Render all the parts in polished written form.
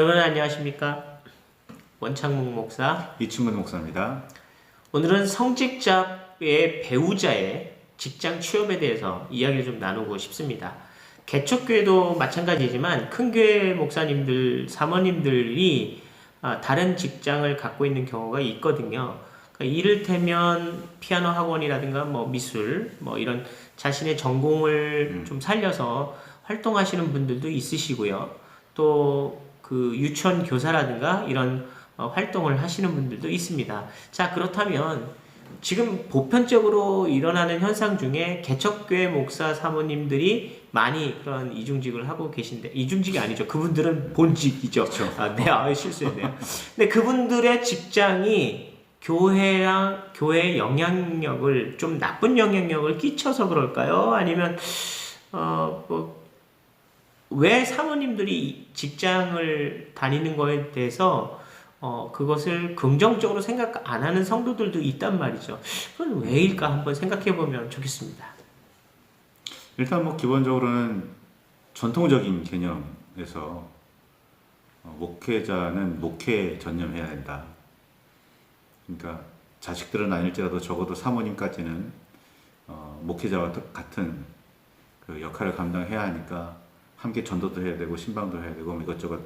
여러분 안녕하십니까? 원창묵 목사 이충근 목사입니다. 오늘은 성직자의 배우자의 직장 취업에 대해서 이야기를 좀 나누고 싶습니다. 개척교회도 마찬가지지만 큰 교회 목사님들, 사모님들이 다른 직장을 갖고 있는 경우가 있거든요. 그러니까 이를테면 피아노 학원이라든가 미술 이런 자신의 전공을 좀 살려서 활동하시는 분들도 있으시고요. 또 그 유치원 교사라든가 이런 활동을 하시는 분들도 있습니다. 자, 그렇다면 지금 보편적으로 일어나는 현상 중에 개척교회 목사 사모님들이 많이 그런 이중직을 하고 계신데, 이중직이 아니죠. 그분들은 본직이죠. 그렇죠. 네, 실수했네요. 근데 그분들의 직장이 교회의 영향력을, 좀 나쁜 영향력을 끼쳐서 그럴까요? 아니면 왜 사모님들이 직장을 다니는 거에 대해서 그것을 긍정적으로 생각 안 하는 성도들도 있단 말이죠. 그건 왜일까 한번 생각해 보면 좋겠습니다. 일단 기본적으로는 전통적인 개념에서 목회자는 목회에 전념해야 된다. 그러니까 자식들은 아닐지라도 적어도 사모님까지는 목회자와 같은 그 역할을 감당해야 하니까 함께 전도도 해야 되고 신방도 해야 되고 이것저것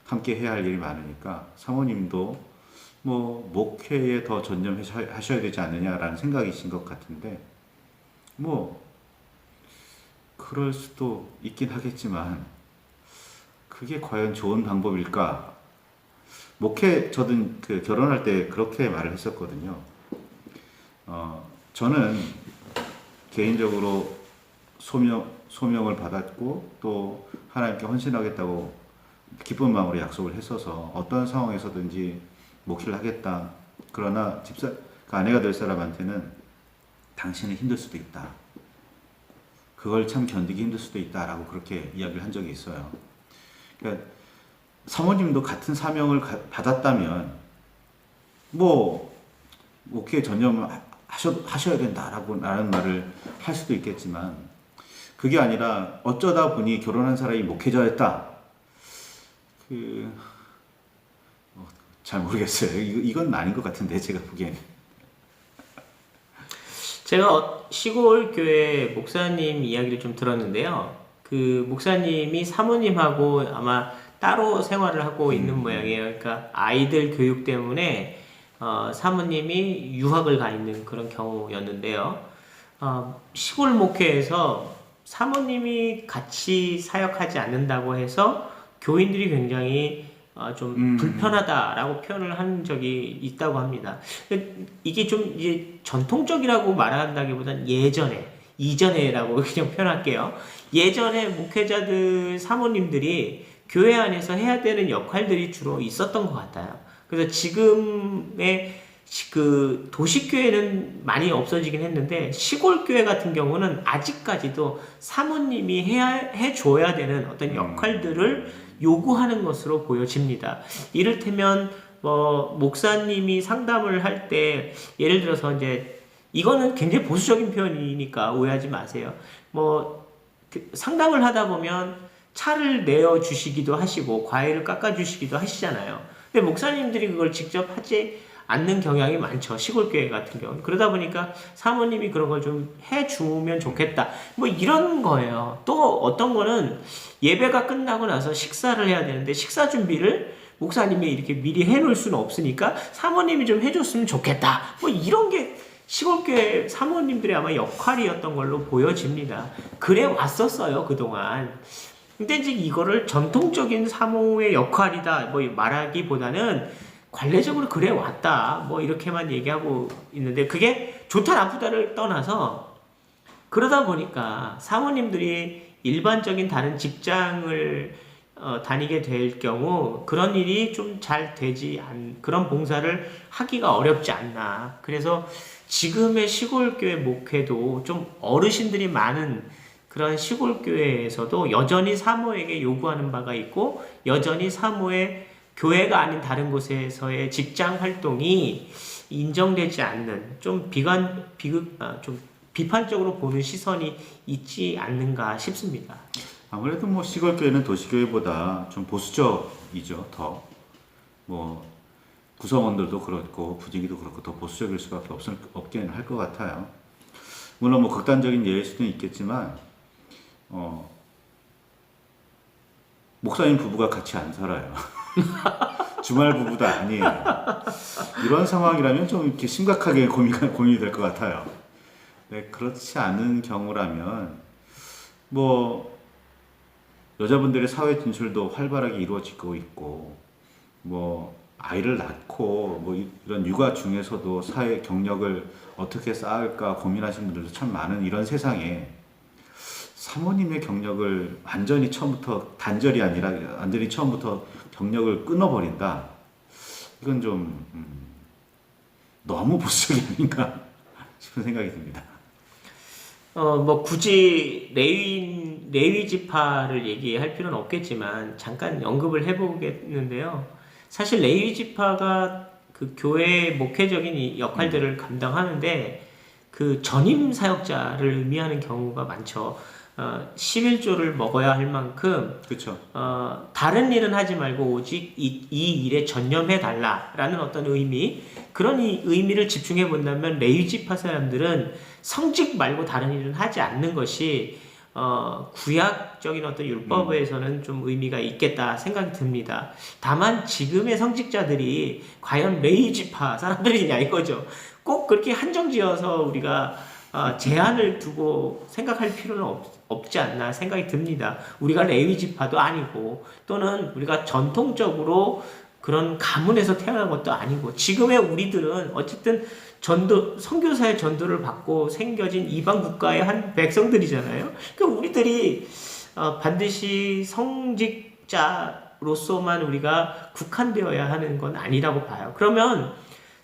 함께 해야 할 일이 많으니까 사모님도 목회에 더 전념하셔야 되지 않느냐라는 생각이신 것 같은데 그럴 수도 있긴 하겠지만 그게 과연 좋은 방법일까? 저는 결혼할 때 그렇게 말을 했었거든요. 저는 개인적으로 소명을 받았고 또 하나님께 헌신하겠다고 기쁜 마음으로 약속을 했어서 어떤 상황에서든지 목회를 하겠다. 그러나 아내가 될 사람한테는 당신은 힘들 수도 있다. 그걸 참 견디기 힘들 수도 있다라고 그렇게 이야기를 한 적이 있어요. 그러니까 사모님도 같은 사명을 받았다면 목회에 전념하셔야 된다라고 라는 말을 할 수도 있겠지만 그게 아니라 어쩌다 보니 결혼한 사람이 목회자였다. 잘 모르겠어요. 이건 아닌 것 같은데 제가 보기에는. 제가 시골 교회 목사님 이야기를 좀 들었는데요. 그 목사님이 사모님하고 아마 따로 생활을 하고 있는 모양이에요. 그러니까 아이들 교육 때문에 사모님이 유학을 가 있는 그런 경우였는데요. 시골 목회에서 사모님이 같이 사역하지 않는다고 해서 교인들이 굉장히 좀 불편하다라고 표현을 한 적이 있다고 합니다. 이게 좀 이제 전통적이라고 말한다기보단 이전에라고 그냥 표현할게요. 예전에 목회자들 사모님들이 교회 안에서 해야 되는 역할들이 주로 있었던 것 같아요. 그래서 지금의 그 도시교회는 많이 없어지긴 했는데 시골교회 같은 경우는 아직까지도 사모님이 해줘야 되는 어떤 역할들을 요구하는 것으로 보여집니다. 이를테면 목사님이 상담을 할 때 예를 들어서 이제 이거는 굉장히 보수적인 표현이니까 오해하지 마세요. 상담을 하다 보면 차를 내어 주시기도 하시고 과일을 깎아 주시기도 하시잖아요. 근데 목사님들이 그걸 직접 하지 않는 경향이 많죠. 시골교회 같은 경우는. 그러다 보니까 사모님이 그런 걸 좀 해주면 좋겠다. 이런 거예요. 또 어떤 거는 예배가 끝나고 나서 식사를 해야 되는데 식사 준비를 목사님이 이렇게 미리 해놓을 수는 없으니까 사모님이 좀 해줬으면 좋겠다. 이런 게 시골교회 사모님들의 아마 역할이었던 걸로 보여집니다. 그래 왔었어요, 그동안. 근데 이제 이거를 전통적인 사모의 역할이다 말하기보다는 관례적으로 그래 왔다 이렇게만 얘기하고 있는데 그게 좋다 나쁘다를 떠나서 그러다 보니까 사모님들이 일반적인 다른 직장을 다니게 될 경우 그런 일이 좀 잘 되지 그런 봉사를 하기가 어렵지 않나. 그래서 지금의 시골교회 목회도 좀 어르신들이 많은 그런 시골교회에서도 여전히 사모에게 요구하는 바가 있고 여전히 사모의 교회가 아닌 다른 곳에서의 직장 활동이 인정되지 않는 좀 비판적으로 보는 시선이 있지 않는가 싶습니다. 아무래도 뭐 시골 교회는 도시 교회보다 좀 보수적이죠. 더 뭐 구성원들도 그렇고 분위기도 그렇고 더 보수적일 수밖에 없기는 할 것 같아요. 물론 뭐 극단적인 예일 수도 있겠지만 목사님 부부가 같이 안 살아요. 주말 부부도 아니에요. 이런 상황이라면 좀 이렇게 심각하게 고민이 될 것 같아요. 네, 그렇지 않은 경우라면 뭐 여자분들의 사회 진출도 활발하게 이루어지고 있고 뭐 아이를 낳고 뭐 이런 육아 중에서도 사회 경력을 어떻게 쌓을까 고민하시는 분들도 참 많은 이런 세상에 사모님의 경력을 완전히 처음부터 단절이 아니라 완전히 처음부터 경력을 끊어버린다. 이건 좀 너무 보수적이 아닌가 싶은 생각이 듭니다. 뭐 굳이 레위 지파를 얘기할 필요는 없겠지만 잠깐 언급을 해보겠는데요. 사실 레위 지파가 그 교회의 목회적인 이 역할들을 감당하는데 그 전임 사역자를 의미하는 경우가 많죠. 11조를 먹어야 할 만큼 그렇죠. 다른 일은 하지 말고 오직 이 일에 전념해 달라라는 어떤 의미, 그런 의미를 집중해 본다면 레위 지파 사람들은 성직 말고 다른 일은 하지 않는 것이 구약적인 어떤 율법에서는 좀 의미가 있겠다 생각이 듭니다. 다만 지금의 성직자들이 과연 레위 지파 사람들이냐 이거죠. 꼭 그렇게 한정지어서 우리가 제한을 두고 생각할 필요는 없지 않나 생각이 듭니다. 우리가 레위 지파도 아니고 또는 우리가 전통적으로 그런 가문에서 태어난 것도 아니고 지금의 우리들은 어쨌든 선교사의 전도를 받고 생겨진 이방 국가의 한 백성들이잖아요. 그러니까 우리들이 반드시 성직자로서만 우리가 국한되어야 하는 건 아니라고 봐요. 그러면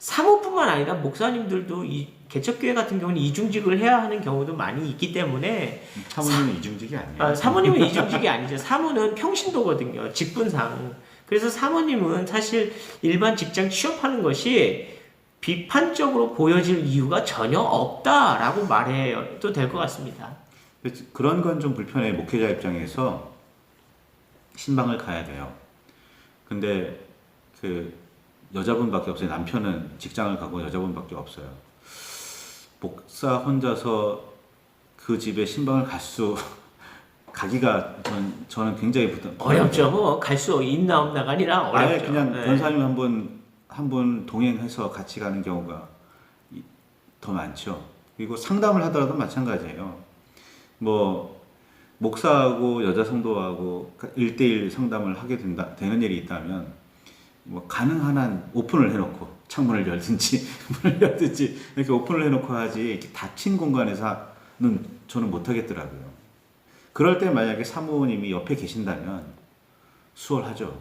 사모뿐만 아니라 목사님들도 이 개척교회 같은 경우는 이중직을 해야 하는 경우도 많이 있기 때문에 사모님은 이중직이 아니에요. 사모님은 이중직이 아니죠. 사모는 평신도거든요. 직분상. 그래서 사모님은 사실 일반 직장 취업하는 것이 비판적으로 보여질 이유가 전혀 없다라고 말해도 될 것 같습니다. 그런 건 좀 불편해. 목회자 입장에서 신방을 가야 돼요. 근데 그 여자분밖에 없어요. 남편은 직장을 가고 여자분밖에 없어요. 목사 혼자서 그 집에 신방을 가기가 저는 굉장히 어렵죠. 뭐 갈 수 있나 없나가 아니라 어렵죠. 아예 그냥 네. 권사님 한 분 동행해서 같이 가는 경우가 더 많죠. 그리고 상담을 하더라도 마찬가지예요. 뭐 목사하고 여자 성도하고 1대1 상담을 하게 되는 일이 있다면 뭐 가능한 한 오픈을 해놓고 창문을 열든지 문을 열든지 이렇게 오픈을 해놓고 하지 이렇게 닫힌 공간에서는 저는 못하겠더라고요. 그럴 때 만약에 사모님이 옆에 계신다면 수월하죠.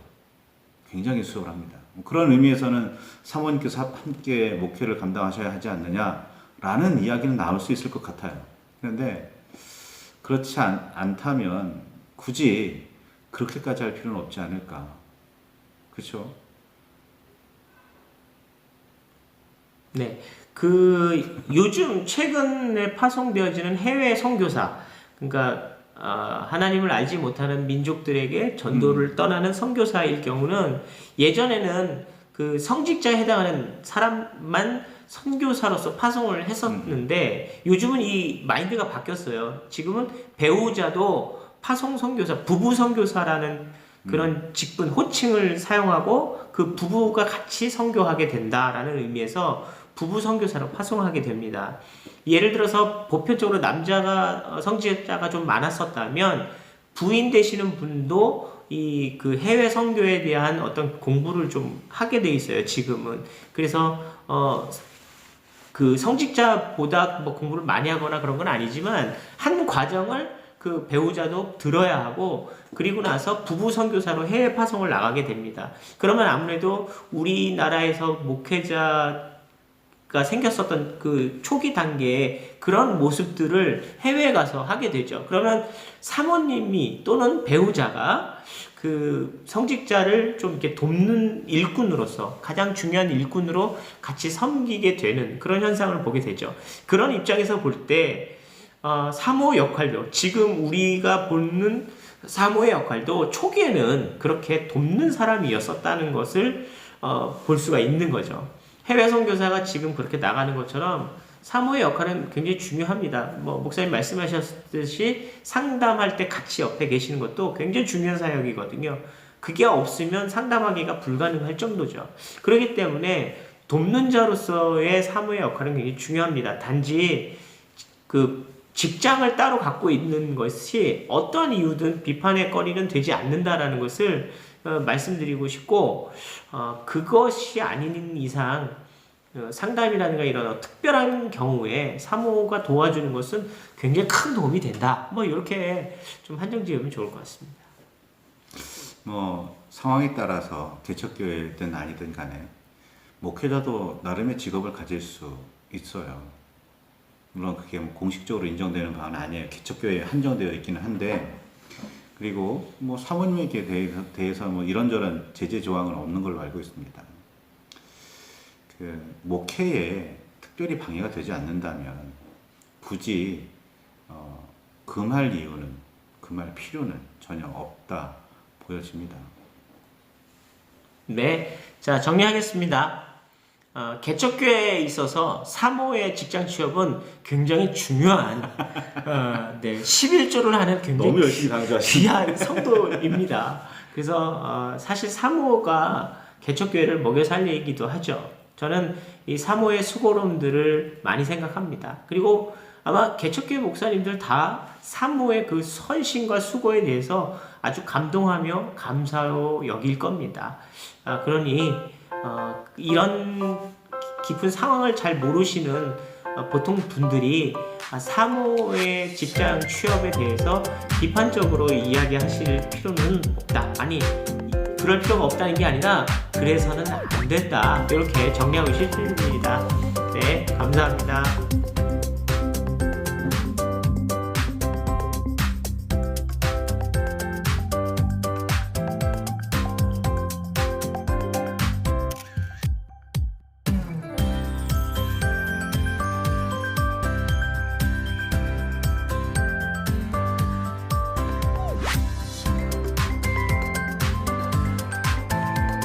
굉장히 수월합니다. 그런 의미에서는 사모님께서 함께 목회를 감당하셔야 하지 않느냐라는 이야기는 나올 수 있을 것 같아요. 그런데 그렇지 않다면 굳이 그렇게까지 할 필요는 없지 않을까. 그렇죠? 네. 요즘 최근에 파송되어지는 해외 선교사, 그러니까 하나님을 알지 못하는 민족들에게 전도를 떠나는 선교사일 경우는 예전에는 그 성직자에 해당하는 사람만 선교사로서 파송을 했었는데 요즘은 이 마인드가 바뀌었어요. 지금은 배우자도 파송 선교사, 부부 선교사라는 그런 직분, 호칭을 사용하고 그 부부가 같이 선교하게 된다라는 의미에서 부부 선교사로 파송하게 됩니다. 예를 들어서 보편적으로 남자가 성직자가 좀 많았었다면 부인 되시는 분도 이 그 해외 선교에 대한 어떤 공부를 좀 하게 돼 있어요. 지금은. 그래서 그 성직자보다 뭐 공부를 많이 하거나 그런 건 아니지만 한 과정을 그 배우자도 들어야 하고 그리고 나서 부부 선교사로 해외 파송을 나가게 됩니다. 그러면 아무래도 우리나라에서 목회자가 생겼었던 그 초기 단계에 그런 모습들을 해외에 가서 하게 되죠. 그러면 사모님이 또는 배우자가 그 성직자를 좀 이렇게 돕는 일꾼으로서 가장 중요한 일꾼으로 같이 섬기게 되는 그런 현상을 보게 되죠. 그런 입장에서 볼 때 사모 역할도 지금 우리가 보는 사모의 역할도 초기에는 그렇게 돕는 사람이었었다는 것을 볼 수가 있는 거죠. 해외 선교사가 지금 그렇게 나가는 것처럼 사모의 역할은 굉장히 중요합니다. 뭐 목사님 말씀하셨듯이 상담할 때 같이 옆에 계시는 것도 굉장히 중요한 사역이거든요. 그게 없으면 상담하기가 불가능할 정도죠. 그렇기 때문에 돕는 자로서의 사모의 역할은 굉장히 중요합니다. 단지 그 직장을 따로 갖고 있는 것이 어떤 이유든 비판의 거리는 되지 않는다라는 것을 말씀드리고 싶고, 그것이 아닌 이상 상담이라든가 이런 특별한 경우에 사모가 도와주는 것은 굉장히 큰 도움이 된다. 뭐 이렇게 좀 한정 지으면 좋을 것 같습니다. 뭐 상황에 따라서 개척교회든 아니든 간에 목회자도 나름의 직업을 가질 수 있어요. 물론 그게 뭐 공식적으로 인정되는 바는 아니에요. 개척교회에 한정되어 있기는 한데, 그리고 뭐 사모님에게 대해서 뭐 이런저런 제재 조항은 없는 걸로 알고 있습니다. 그 목회에 특별히 방해가 되지 않는다면 굳이 금할 이유는, 금할 필요는 전혀 없다 보여집니다. 네, 자 정리하겠습니다. 개척교회에 있어서 사모의 직장 취업은 굉장히 중요한 11조를 하는 굉장히 너무 열심히 강조하시네. 귀한 성도입니다. 그래서 사실 사모가 개척교회를 먹여 살리기도 하죠. 저는 이 사모의 수고로움들을 많이 생각합니다. 그리고 아마 개척교회 목사님들 다 사모의 그 헌신과 수고에 대해서 아주 감동하며 감사로 여길 겁니다. 그러니 이런 깊은 상황을 잘 모르시는 보통 분들이 사모의 직장 취업에 대해서 비판적으로 이야기하실 필요는 없다. 아니, 그럴 필요가 없다는 게 아니라 그래서는 안 된다. 이렇게 정리하고 싶습니다. 네, 감사합니다.